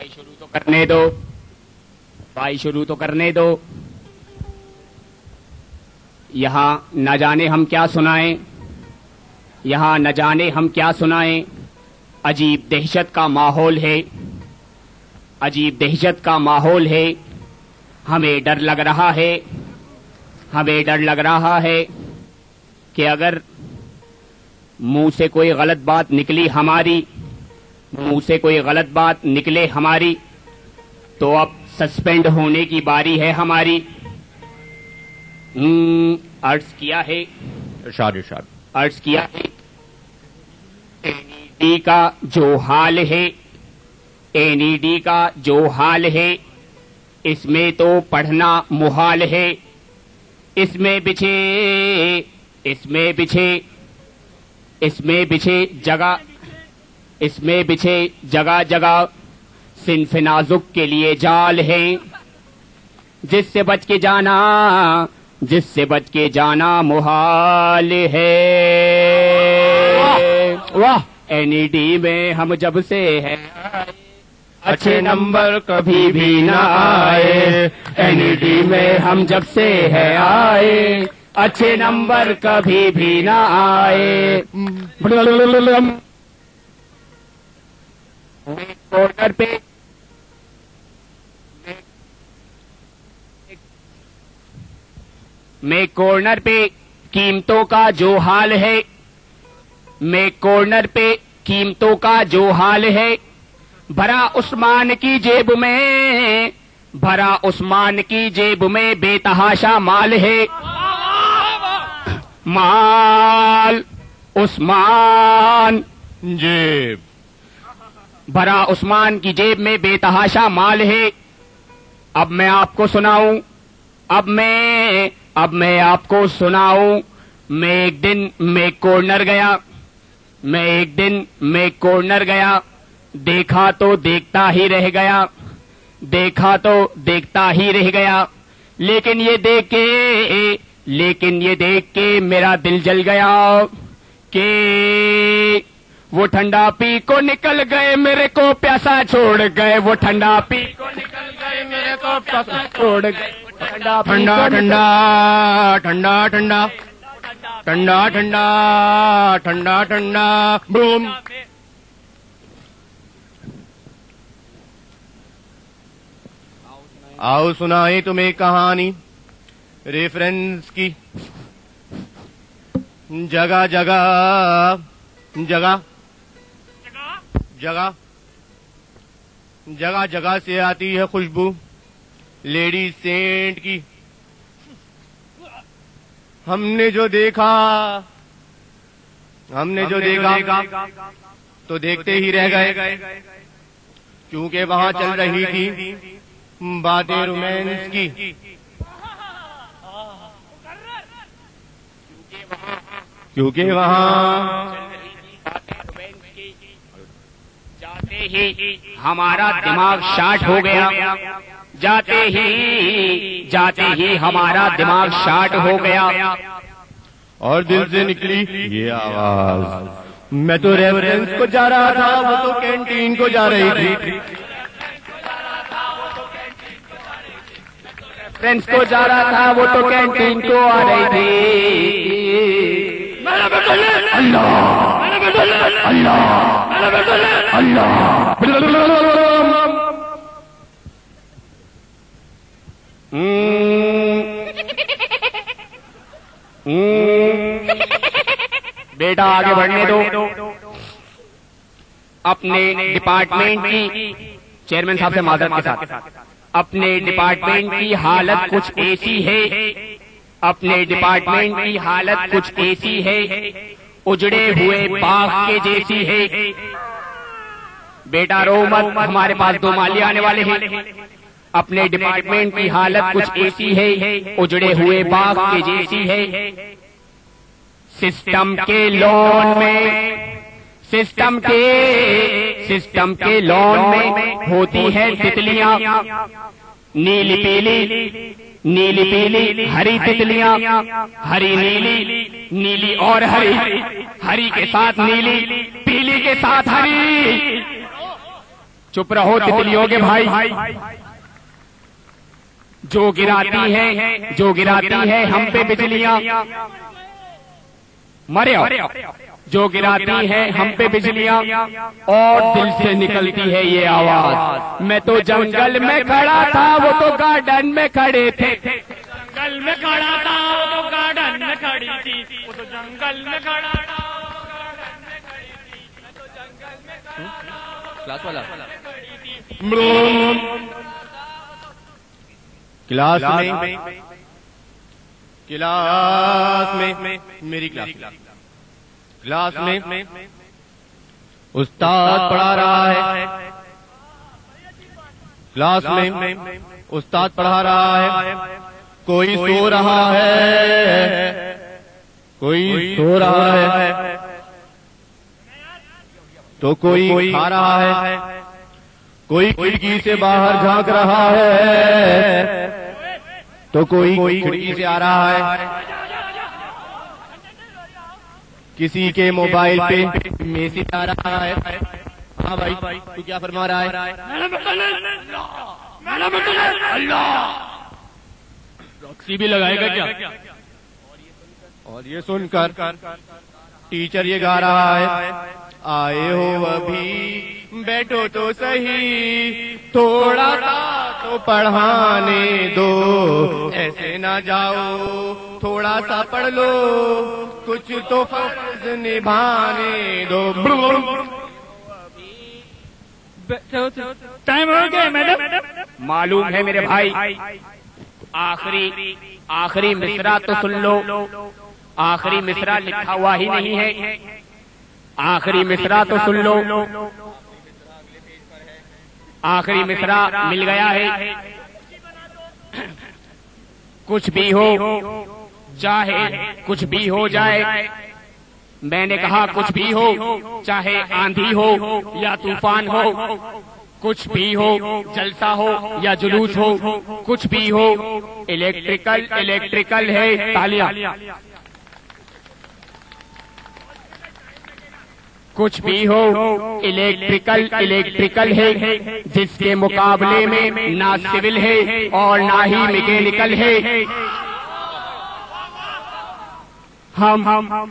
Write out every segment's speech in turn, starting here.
شروع تو کرنے دو یہاں نہ جانے ہم کیا سنائیں عجیب دہشت کا ماحول ہے ہمیں ڈر لگ رہا ہے کہ اگر منہ سے کوئی غلط بات نکلے ہماری تو اب سسپینڈ ہونے کی باری ہے ہماری. عرض کیا ہے NED کا جو حال ہے اس میں تو پڑھنا محال ہے. اس میں بچھے جگہ صنف نازک کے لیے جال ہیں جس سے بچ کے جانا محال ہے. واہ NED میں ہم جب سے ہیں اچھے نمبر کبھی بھی نہ آئے. NED میں ہم جب سے ہے آئے اچھے نمبر کبھی بھی نہ آئے. میں کارنر پہ قیمتوں کا جو حال ہے بھرا عثمان کی جیب میں بے تحاشا مال ہے. مال عثمان جیب بھرا عثمان کی جیب میں بے تحاشا مال ہے. اب میں آپ کو سناؤں میں ایک دن میں کارنر گیا دیکھا تو دیکھتا ہی رہ گیا لیکن یہ دیکھ کے میرا دل جل گیا کہ وہ ٹھنڈا پی کو نکل گئے میرے کو پیاسا چھوڑ گئے. وہ ٹھنڈا پی کو نکل گئے میرے کو پیاسا چھوڑ گئے. ٹھنڈا ٹھنڈا بوم. آؤ سنائیں تمہیں کہانی ریفرنس کی. جگہ سے آتی ہے خوشبو لیڈی سینٹ کی. ہم نے جو دیکھا تو دیکھتے ہی رہ گئے کیونکہ وہاں چل رہی تھی باتیں رومانس کی. کیونکہ وہاں جاتے ہی ہمارا دماغ شارٹ ہو گیا. اور دل سے نکلی یہ آواز. میں تو ریفرنس کو جا رہا تھا وہ تو کینٹین کو جا رہی تھی. بیٹا آگے بڑھنے دو. اپنے ڈپارٹمنٹ کی چیئرمین صاحب سے معذرت کے ساتھ اپنے ڈپارٹمنٹ کی حالت کچھ ایسی ہے اجڑے ہوئے باغ کے جیسی ہے. بیٹا رو مت ہمارے پاس 2 مالی آنے والے ہیں. اپنے ڈپارٹمنٹ کی حالت کچھ ایسی ہے اجڑے ہوئے باغ کے جیسی ہے. سسٹم کے لون میں ہوتی ہے تتلیاں نیلی پیلی ہری تتلیاں ہری نیلی اور ہری کے ساتھ نیلی پیلی کے ساتھ ہری چپ رہو تتلیوں کے بھائی. جو گراتی ہے ہم پہ بجلیاں مرے، جو گراتی ہے ہم پہ بجلیاں اور دل سے نکلتی ہے یہ آواز. میں تو جنگل میں کھڑا تھا وہ تو گارڈن میں کھڑے تھے. جنگل میں کھڑا تھا وہ تو گارڈن میں کھڑی تھی. وہ تو جنگل میں کھڑا تھا گارڈن میں کھڑی تھی. میں تو جنگل میں کھڑا تھا کلاس والا کلاس میں میری کلاس میں استاد پڑھا رہا ہے. کلاس میں استاد پڑھا رہا ہے. کوئی سو رہا ہے، کوئی سو رہا ہے تو کوئی کھا رہا ہے. کوئی کھڑکی سے باہر جھانک رہا ہے تو کوئی کھڑکی سے آ رہا ہے. کسی کے موبائل پہ میسج آ رہا ہے. ہاں بھائی تو کیا فرما رہا ہے؟ اللہ رقصی بھی لگائے گا کیا؟ اور یہ سن کر ٹیچر یہ گا رہا ہے، آئے ہو ابھی بیٹھو تو صحیح، تھوڑا سا تو پڑھانے دو، ایسے نہ جاؤ تھوڑا سا پڑھ لو، کچھ تو فرض نبھانے دو. ٹائم ہو گیا میڈم. معلوم ہے میرے بھائی، آخری مصرع تو سن لو. آخری مصرع لکھا ہوا ہی نہیں ہے. آخری مصرع تو سن لو. آخری مصرع مل گیا ہے. کچھ بھی ہو چاہے کچھ بھی ہو جائے، میں نے کہا کچھ بھی ہو چاہے آندھی ہو یا طوفان ہو، کچھ بھی ہو جلسہ ہو یا جلوس ہو، کچھ بھی ہو الیکٹریکل ہے. تالیاں. کچھ بھی ہو الیکٹریکل ہے، جس کے مقابلے میں نہ سول ہے اور نہ ہی میکینیکل ہے. ہم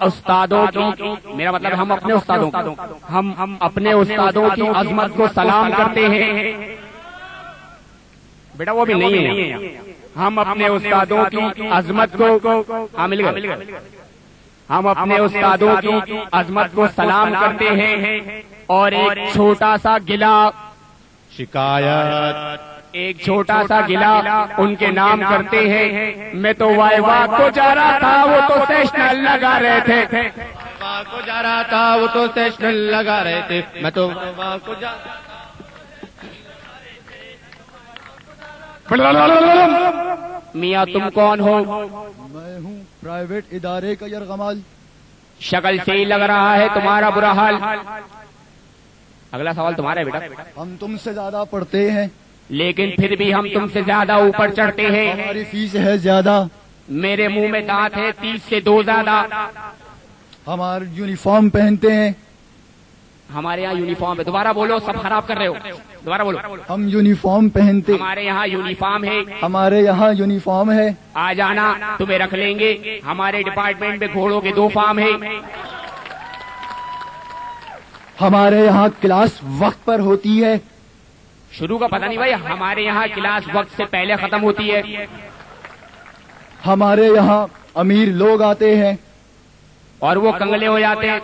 استادوں کی، میرا مطلب ہم اپنے استادوں کی، ہم اپنے استادوں کی عظمت کو سلام کرتے ہیں. بیٹا وہ بھی نہیں ہے. ہم اپنے استادوں کی عظمت کو مل گئے. ہم اپنے استادوں کی عظمت کو سلام کرتے ہیں اور ایک چھوٹا سا گلا شکایت، ایک چھوٹا سا گلا ان کے نام کرتے ہیں. میں تو وائوا کو جا رہا تھا وہ تو سیشنل لگا رہے تھے. کو جا رہا تھا وہ تو سیشنل لگا رہے تھے. میں تو کو جا میاں تم کون ہو؟ میں ہوں پرائیویٹ ادارے کا یرغمال. شکل سے ہی لگ رہا ہے تمہارا برا حال. اگلا سوال تمہارا ہے بیٹا. ہم تم سے زیادہ پڑھتے ہیں لیکن پھر بھی ہم تم سے زیادہ اوپر چڑھتے ہیں. ہماری فیس ہے زیادہ. میرے منہ میں دانت ہے 30 سے 2 زیادہ. ہمارے یونیفارم پہنتے ہیں. ہمارے یہاں یونیفارم ہے. دوبارہ بولو، سب خراب کر رہے ہو. دوبارہ بولو. ہم یونیفارم پہنتے. ہمارے یہاں یونیفارم ہے. ہمارے یہاں یونیفارم ہے. آ جانا تمہیں رکھ لیں گے. ہمارے ڈپارٹمنٹ میں گھوڑوں کے 2 فارم ہیں. ہمارے یہاں کلاس وقت پر ہوتی ہے. شروع کا پتہ نہیں بھائی. ہمارے یہاں کلاس وقت سے پہلے ختم ہوتی ہے. ہمارے یہاں امیر لوگ آتے ہیں اور وہ کنگلے ہو جاتے ہیں.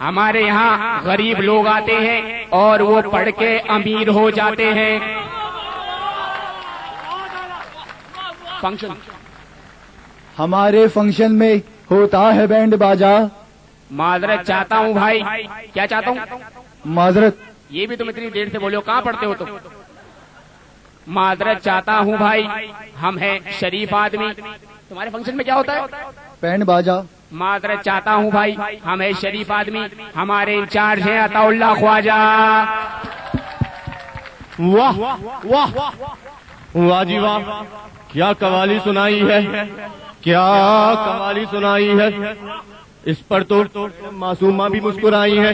ہمارے یہاں غریب لوگ آتے ہیں اور وہ پڑھ کے امیر ہو جاتے ہیں. فنکشن ہمارے فنکشن میں ہوتا ہے بینڈ باجا. معذرت چاہتا ہوں بھائی. کیا چاہتا ہوں؟ معذرت. یہ بھی تم اتنی دیر سے بولو. کہاں پڑھتے ہو تم؟ معذرت چاہتا ہوں بھائی، ہم ہیں شریف آدمی. تمہارے فنکشن میں کیا ہوتا ہے؟ بینڈ باجا. معذرت چاہتا ہوں بھائی، ہم ہیں شریف آدمی. ہمارے انچارج ہیں عطا اللہ خواجہ. واہ واہ واہ جی واہ، کیا قوالی سنائی ہے، کیا قوالی سنائی ہے. اس پر تو معصومہ بھی مسکرائی ہے.